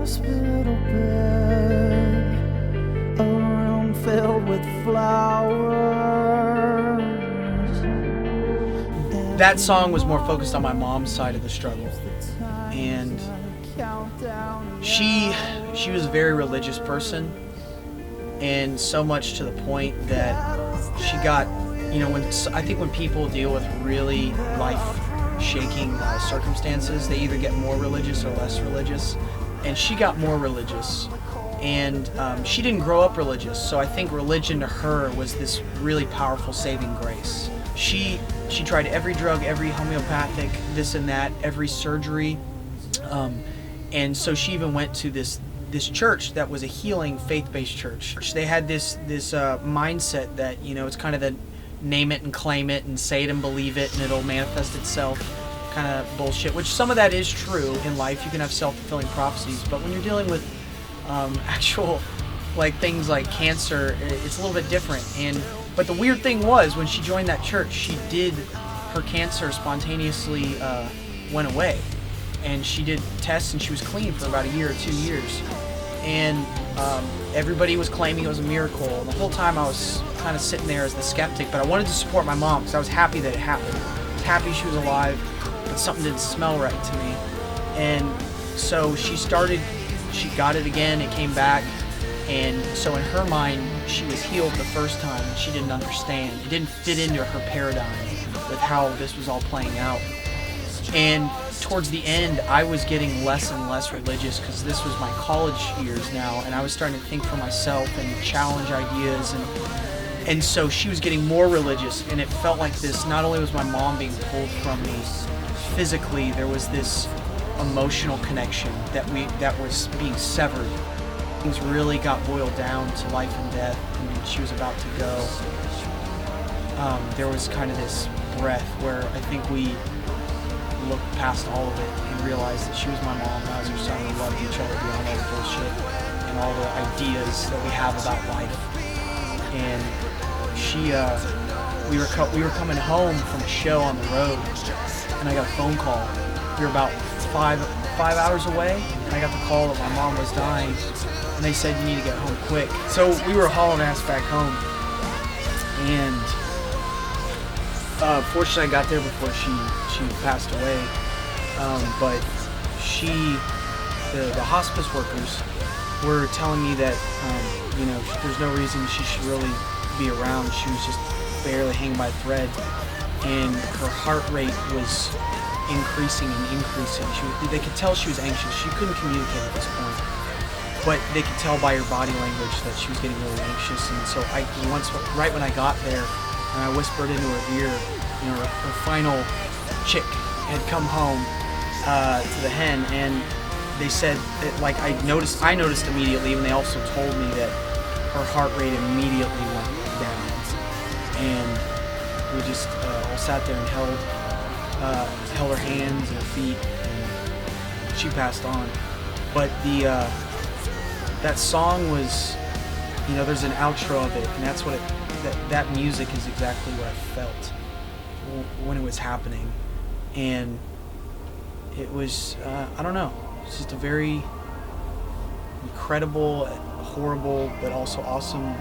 hospital bed, a room filled with flowers. That song was more focused on my mom's side of the struggle, and she was a very religious person, and so much to the point that she got, I think when people deal with really life-shaking circumstances, they either get more religious or less religious, and she got more religious, and she didn't grow up religious, so I think religion to her was this really powerful saving grace. She tried every drug, every homeopathic, this and that, every surgery, and so she even went to this church that was a healing, faith-based church. They had this mindset that, it's kind of the name it and claim it and say it and believe it and it'll manifest itself kind of bullshit, which some of that is true in life. You can have self-fulfilling prophecies, but when you're dealing with actual things like cancer, it's a little bit different. But the weird thing was, when she joined that church, her cancer spontaneously went away, and she did tests and she was clean for about a year or 2 years, and everybody was claiming it was a miracle. And the whole time I was kind of sitting there as the skeptic, but I wanted to support my mom because I was happy that it happened. I was happy she was alive, but something didn't smell right to me. And so she got it again, it came back, and so in her mind, she was healed the first time, and she didn't understand. It didn't fit into her paradigm with how this was all playing out. And towards the end, I was getting less and less religious because this was my college years now, and I was starting to think for myself and challenge ideas, and so she was getting more religious, and it felt like this. Not only was my mom being pulled from me physically, there was this emotional connection that was being severed. Things really got boiled down to life and death, and she was about to go. There was kind of this breath where I think we looked past all of it and realized that she was my mom, and I was her son. We loved each other beyond all the bullshit and all the ideas that we have about life. And we were coming home from a show on the road, and I got a phone call. We were about five hours away, and I got the call that my mom was dying, and they said, you need to get home quick. So we were hauling ass back home, and fortunately I got there before she passed away. But the hospice workers were telling me that there's no reason she should really be around. She was just barely hanging by a thread, and her heart rate was increasing and increasing. They could tell she was anxious. She couldn't communicate at this point, but they could tell by her body language that she was getting really anxious. And so right when I got there, and I whispered into her ear, her final chick had come home to the hen, and they said that, I noticed immediately, and they also told me that her heart rate immediately went down, and we just all sat there and held her hands and her feet, and she passed on. But that song was, there's an outro of it, and that's what that music is exactly what I felt when it was happening. And it was, I don't know, it's just a very incredible, horrible, but also awesome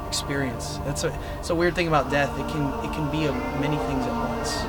experience. It's a weird thing about death. It can be many things at once.